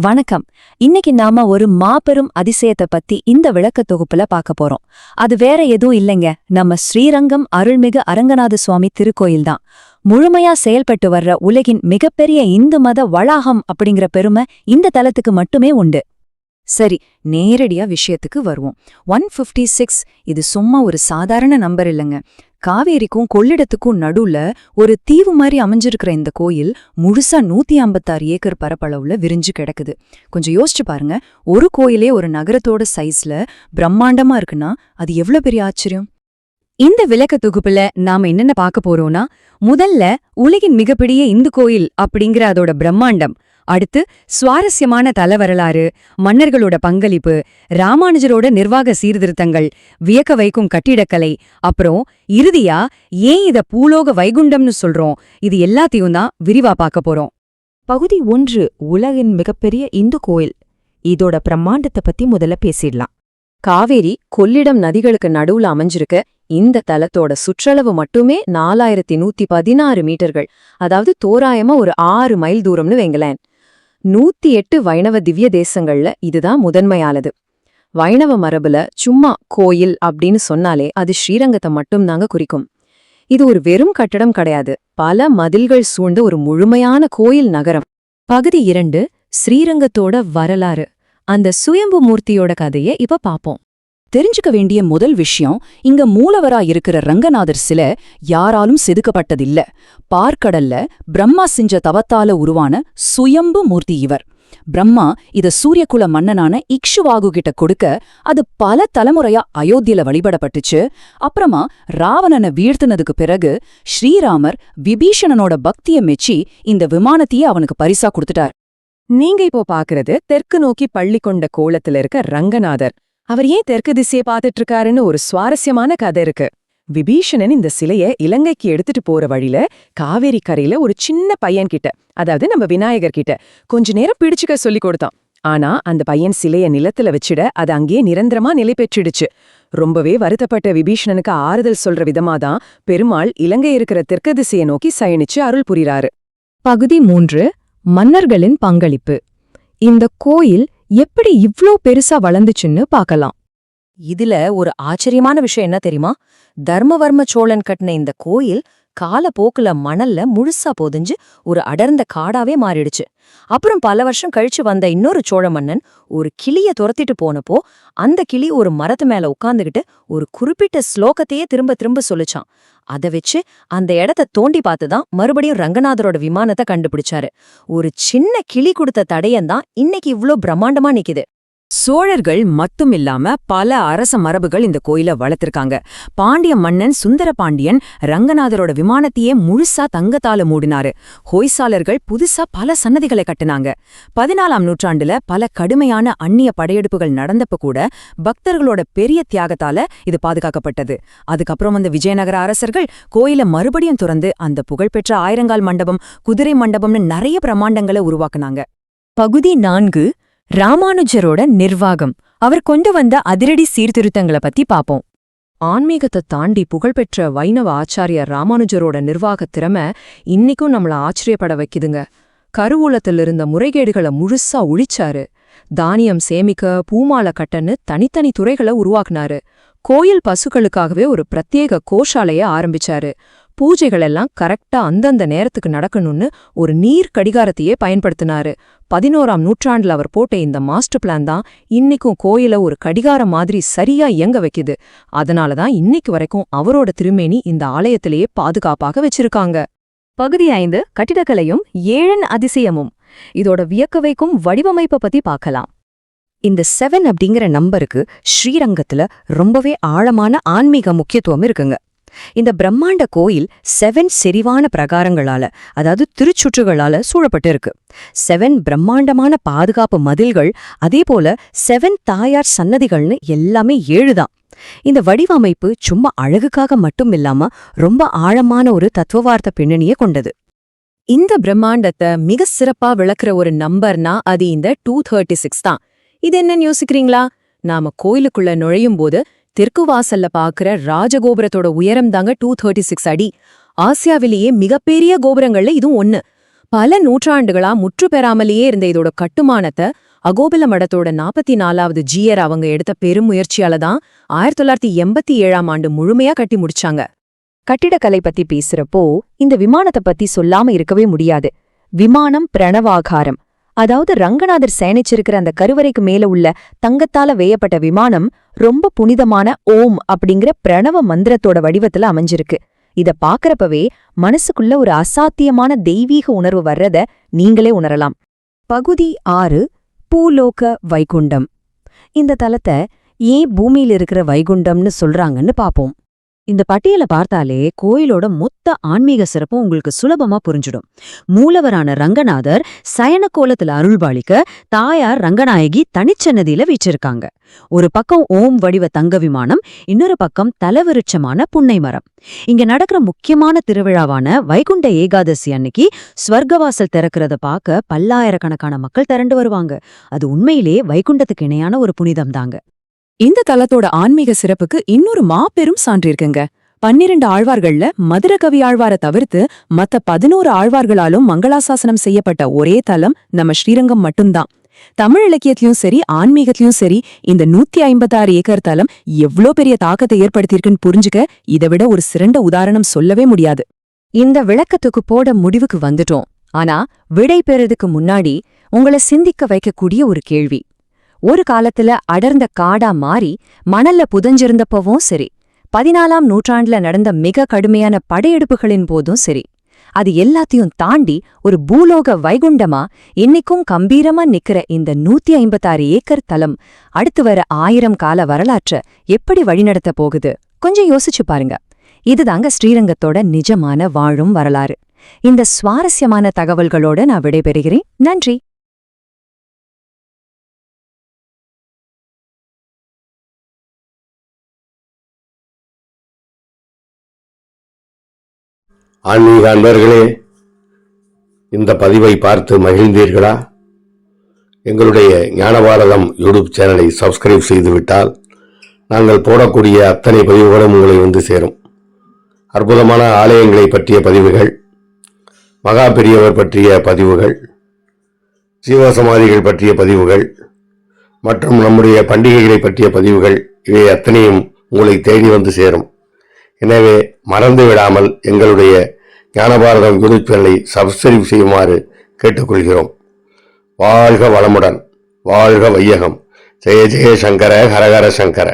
வணக்கம். இன்னைக்கு நாம ஒரு மாபெரும் அதிசயத்தை பத்தி இந்த விளக்க தொகுப்புல பார்க்க போறோம். அது வேற எதுவும் இல்லைங்க, நம்ம ஸ்ரீரங்கம் அருள்மிகு அரங்கநாத சுவாமி திருக்கோயில்தான். முழுமையா செயல்பட்டு வர்ற உலகின் மிகப்பெரிய இந்து மத வளாகம் அப்படிங்கிற பெருமை இந்த தலத்துக்கு மட்டுமே உண்டு. சரி, நேரடியா விஷயத்துக்கு வருவோம். 156 இது சும்மா ஒரு சாதாரண நம்பர் இல்லைங்க. காவேரிக்கும் கொள்ளிடத்துக்கும் நடுவுல ஒரு தீவு மாதிரி அமைஞ்சிருக்கிற இந்த கோயில் முழுசா 156 ஏக்கர் பரப்பளவுல விரிஞ்சு கிடக்குது. கொஞ்சம் யோசிச்சு பாருங்க, ஒரு கோயிலே ஒரு நகரத்தோட சைஸ்ல பிரம்மாண்டமா இருக்குன்னா அது எவ்வளவு பெரிய ஆச்சரியம். இந்த விளக்க தொகுப்புல நாம என்னென்ன பார்க்க போறோம்னா, முதல்ல உலகின் மிகப்பெரிய இந்து கோயில் அப்படிங்கிற அதோட பிரம்மாண்டம், அடுத்து சுவாரஸ்யமான தலவரலாறு, மன்னர்களோட பங்களிப்பு, ராமானுஜரோட நிர்வாக சீர்திருத்தங்கள், வியக்க வைக்கும் கட்டிடக்கலை, அப்புறம் இறுதியா ஏன் இத பூலோக வைகுண்டம்னு சொல்றோம், இது எல்லாத்தையும் தான் விரிவா பார்க்க போறோம். பகுதி 1, உலகின் மிகப்பெரிய இந்து கோயில். இதோட பிரம்மாண்டத்தை பத்தி முதல்ல பேசிடலாம். காவேரி கொள்ளிடம் நதிகளுக்கு நடுவுல அமைஞ்சிருக்க இந்த தலத்தோட சுற்றளவு மட்டுமே 4116 மீட்டர்கள், அதாவது தோராயமா ஒரு 6 மைல் தூரம்னு வைங்களேன். 108 வைணவ திவ்ய தேசங்கள்ல இதுதான் முதன்மையானது. வைணவ மரபுல சும்மா கோயில் அப்படின்னு சொன்னாலே அது ஸ்ரீரங்கத்தை மட்டும்தாங்க குறிக்கும். இது ஒரு வெறும் கட்டடம் கிடையாது, பல மதில்கள் சூழ்ந்த ஒரு முழுமையான கோயில் நகரம். பகுதி 2, ஸ்ரீரங்கத்தோட வரலாறு. அந்த சுயம்பு மூர்த்தியோட கதையை இப்ப பாப்போம். தெரிஞ்சுக்க வேண்டிய முதல் விஷயம், இங்க மூலவரா இருக்கிற ரங்கநாதர் சிலை யாராலும் செதுக்கப்பட்டதில்ல. பார்க்கடல்ல பிரம்மா செஞ்ச தவத்தால உருவான சுயம்பு மூர்த்தி இவர். பிரம்மா இத சூரியகுல மன்னனான இக்ஷுவாகு கிட்ட கொடுக்க அது பல தலைமுறையா அயோத்தியில வழிபடப்பட்டுச்சு. அப்புறமா ராவணனை வீழ்த்தினதுக்கு பிறகு ஸ்ரீராமர் விபீஷணனோட பக்தியை மெச்சி இந்த விமானத்தையே அவனுக்கு பரிசா கொடுத்துட்டார். நீங்க இப்போ பாக்குறது தெற்கு நோக்கி பள்ளி கொண்ட கோலத்துல இருக்க ரங்கநாதர். அவர் ஏன் தெற்கு திசையை பார்த்துட்டு இருக்காருன்னு ஒரு சுவாரஸ்யமான கதை இருக்கு. விபீஷணன் இந்த சிலைய இலங்கைக்கு எடுத்துட்டு போற வழியில காவேரி கரையில ஒரு சின்ன பையன் கிட்ட, அதாவது நம்ம விநாயகர் கிட்ட கொஞ்ச நேரம் பிடிச்சுக்க சொல்லி கொடுத்தான். ஆனா அந்த பையன் சிலைய நிலத்துல வச்சிட அது அங்கேயே நிரந்தரமா நிலை பெற்றிடுச்சு. ரொம்பவே வருத்தப்பட்ட விபீஷணனுக்கு ஆறுதல் சொல்ற விதமாதான் பெருமாள் இலங்கை இருக்கிற தெற்கு திசையை நோக்கி சயனிச்சு அருள் புரிறாரு. பகுதி 3, மன்னர்களின் பங்களிப்பு. இந்த கோயில் எப்படி இவ்ளோ பெருசா வளர்ந்துச்சுன்னு பார்க்கலாம். இதுல ஒரு ஆச்சரியமான விஷயம் என்ன தெரியுமா? தர்மவர்ம சோழன் கட்டின இந்த கோயில் காலப்போக்குல மணல்ல முழுசா பொதிஞ்சு ஒரு அடர்ந்த காடாவே மாறிடுச்சு. அப்புறம் பல வருஷம் கழிச்சு வந்த இன்னொரு சோழ மன்னன் ஒரு கிளிய துரத்திட்டு போனப்போ அந்த கிளி ஒரு மரத்து மேல உட்கார்ந்துகிட்டு ஒரு குறிப்பிட்ட ஸ்லோகத்தையே திரும்ப திரும்ப சொல்லிச்சான். அதை வச்சு அந்த இடத்த தோண்டி பார்த்துதான் மறுபடியும் ரங்கநாதரோட விமானத்தை கண்டுபிடிச்சாரு. ஒரு சின்ன கிளி கொடுத்த தடயம்தான் இன்னைக்கு இவ்ளோ பிரம்மாண்டமா நிக்குது. சோழர்கள் மட்டுமில்லாம பல அரச மரபுகள் இந்த கோயில வளர்த்திருக்காங்க. பாண்டிய மன்னன் சுந்தர பாண்டியன் ரங்கநாதரோட விமானத்தையே முழுசா தங்கத்தால மூடினாரு. ஹொய்சாலர்கள் புதுசா பல சன்னதிகளை கட்டினாங்க. 14ஆம் நூற்றாண்டுல பல கடுமையான அந்நிய படையெடுப்புகள் நடந்தப்ப கூட பக்தர்களோட பெரிய தியாகத்தால இது பாதுகாக்கப்பட்டது. அதுக்கப்புறம் அந்த விஜயநகர அரசர்கள் கோயில மறுபடியும் துறந்து அந்த புகழ்பெற்ற ஆயிரங்கால் மண்டபம், குதிரை மண்டபம்னு நிறைய பிரமாண்டங்களை உருவாக்குனாங்க. பகுதி 4, ராமானுஜரோட நிர்வாகம். அவர் கொண்டு வந்த அதிரடி சீர்திருத்தங்களை பத்தி பாப்போம். ஆன்மீகத்தை தாண்டி புகழ்பெற்ற வைணவ ஆச்சாரியர் ராமானுஜரோட நிர்வாகத் திறமை இன்னிக்கும் நம்மள ஆச்சரியப்பட வைக்குதுங்க. கருவூலத்தில் இருந்த முறைகேடுகளை முழுசா ஒழிச்சாரு. தானியம் சேமிக்க, பூமாலை கட்டன்னு தனித்தனி துறைகளை உருவாக்குனாரு. கோயில் பசுக்களுக்காகவே ஒரு பிரத்யேக கோஷாலைய ஆரம்பிச்சாரு. பூஜைகள் எல்லாம் கரெக்டா அந்தந்த நேரத்துக்கு நடக்கணும்னு ஒரு நீர் கடிகாரத்தையே பயன்படுத்தினாரு. 11ஆம் நூற்றாண்டுல அவர் போட்ட இந்த மாஸ்டர் பிளான் தான் இன்னைக்கும் கோயில ஒரு கடிகாரம் மாதிரி சரியா இயங்க வைக்குது. அதனாலதான் இன்னைக்கு வரைக்கும் அவரோட திருமேனி இந்த ஆலயத்திலேயே பாதுகாப்பாக வச்சிருக்காங்க. பகுதி 5, கட்டிடக்கலையும் ஏழன் அதிசயமும். இதோட வியக்க வைக்கும் வடிவமைப்பை பத்தி பார்க்கலாம். இந்த 7 அப்படிங்கிற நம்பருக்கு ஸ்ரீரங்கத்துல ரொம்பவே ஆழமான ஆன்மீக முக்கியத்துவம் இருக்குங்க. இந்த பிரம்மாண்ட கோயில் 7 செறிவான பிரகாரங்களால, அதாவது திருச்சுற்றுகளால சூழப்பட்டு இருக்கு. 7 பிரம்மாண்டமான பாதுகாப்பு மதில்கள், அதேபோல 7 தாயார் சன்னதிகள்னு எல்லாமே 7 தான். இந்த வடிவமைப்பு சும்மா அழகுக்காக மட்டும் இல்லாம ரொம்ப ஆழமான ஒரு தத்துவார்த்த பின்னணியை கொண்டது. இந்த பிரம்மாண்டத்தை மிக சிறப்பா விளக்குற ஒரு நம்பர்னா அது இந்த 236 தான். இது என்னன்னு யோசிக்கிறீங்களா? நாம கோயிலுக்குள்ள நுழையும் போது தெற்கு வாசல்ல பாக்குற ராஜகோபுரத்தோட உயரம் தாங்க 236 அடி. ஆசியாவிலேயே மிகப்பெரிய கோபுரங்கள்ல இதுவும் ஒன்னு. பல நூற்றாண்டுகளா முற்று பெறாமலேயே இருந்த இதோட கட்டுமானத்தை அகோபில மடத்தோட 44வது ஜீயர் அவங்க எடுத்த பெரும் முயற்சியால தான் 1987ஆம் ஆண்டு முழுமையா கட்டி முடிச்சாங்க. கட்டிடக்கலை பத்தி பேசுறப்போ இந்த விமானத்தை பத்தி சொல்லாம இருக்கவே முடியாது. விமானம் பிரணவாகாரம், அதாவது ரங்கநாதர் சேனிச்சிருக்கிற அந்த கருவறைக்கு மேல உள்ள தங்கத்தால வேயப்பட்ட விமானம் ரொம்ப புனிதமான ஓம் அப்படிங்கிற பிரணவ மந்திரத்தோட வடிவத்துல அமைஞ்சிருக்கு. இத பாக்கறப்பவே மனசுக்குள்ள ஒரு அசாத்தியமான தெய்வீக உணர்வு வர்றத நீங்களே உணரலாம். பகுதி 6, பூலோக வைகுண்டம். இந்த தலத்தை ஏன் பூமியில இருக்கிற வைகுண்டம்னு சொல்றாங்கன்னு பாப்போம். இந்த பட்டியலை பார்த்தாலே கோயிலோட மொத்த ஆன்மீக சிறப்பும் உங்களுக்கு சுலபமா புரிஞ்சிடும். மூலவரான ரங்கநாதர் சயன கோலத்துல அருள்பாளிக்க தாயார் ரங்கநாயகி தனிச்சன்னதியில வீற்றிருக்காங்க. ஒரு பக்கம் ஓம் வடிவ தங்க விமானம், இன்னொரு பக்கம் தலவிருட்சமான புன்னை மரம். இங்க நடக்கிற முக்கியமான திருவிழாவான வைகுண்ட ஏகாதசி அன்னைக்கு ஸ்வர்க்கவாசல் திறக்கிறத பார்க்க பல்லாயிரக்கணக்கான மக்கள் திரண்டு வருவாங்க. அது உண்மையிலே வைகுண்டத்துக்கு இணையான ஒரு புனிதம் தாங்க. இந்த தலத்தோட ஆன்மீக சிறப்புக்கு இன்னொரு மாபெரும் சான்று இருக்குங்க. 12 ஆழ்வார்கள்ல மதுரகவி ஆழ்வாரை தவிர்த்து மத்த 11 ஆழ்வார்களாலும் மங்களாசாசனம் செய்யப்பட்ட ஒரே தலம் நம்ம ஸ்ரீரங்கம் மட்டும்தான். தமிழ் இலக்கியத்திலும் சரி ஆன்மீகத்திலும் சரி இந்த 156 ஏக்கர் தலம் எவ்ளோ பெரிய தாக்கத்தை ஏற்படுத்தியிருக்குன்னு புரிஞ்சுக்க இதை விட ஒரு சிறந்த உதாரணம் சொல்லவே முடியாது. இந்த விளக்கத்துக்கு போட முடிவுக்கு வந்துட்டோம். ஆனா விடை பெறதுக்கு முன்னாடி உங்களை சிந்திக்க வைக்கக்கூடிய ஒரு கேள்வி. ஒரு காலத்துல அடர்ந்த காடா மாறி மணல்ல புதஞ்சிருந்தப்பவும் சரி, 14ஆம் நூற்றாண்டுல நடந்த மிக கடுமையான படையெடுப்புகளின் போதும் சரி, அது எல்லாத்தையும் தாண்டி ஒரு பூலோக வைகுண்டமா இன்னைக்கும் கம்பீரமா நிக்கிற இந்த 156 ஏக்கர் தலம் அடுத்து வர 1000 கால வரலாற்ற எப்படி வழிநடத்த போகுது கொஞ்சம் யோசிச்சு பாருங்க. இதுதாங்க ஸ்ரீரங்கத்தோட நிஜமான வாழும் வரலாறு. இந்த சுவாரஸ்யமான தகவல்களோட நான் விடைபெறுகிறேன். நன்றி. ஆன்மீக அன்பர்களே, இந்த பதிவை பார்த்து மகிழ்ந்தீர்களா? எங்களுடைய ஞானபாரதம் யூடியூப் சேனலை சப்ஸ்கிரைப் செய்துவிட்டால் நாங்கள் போடக்கூடிய அத்தனை பதிவுகளும் உங்களை வந்து சேரும். அற்புதமான ஆலயங்களை பற்றிய பதிவுகள், மகா பெரியவர் பற்றிய பதிவுகள், ஜீவசமாதிகள் பற்றிய பதிவுகள் மற்றும் நம்முடைய பண்டிகைகளை பற்றிய பதிவுகள், இவை அத்தனையும் உங்களை தேடி வந்து சேரும். எனவே மறந்து விடாமல் எங்களுடைய ஞானபாரதம் யூடியூப் சேனலை சப்ஸ்கிரைப் செய்யுமாறு கேட்டுக்கொள்கிறோம். வாழ்க வளமுடன், வாழ்க வையகம். ஜெய ஜெய சங்கர, ஹரஹர சங்கர.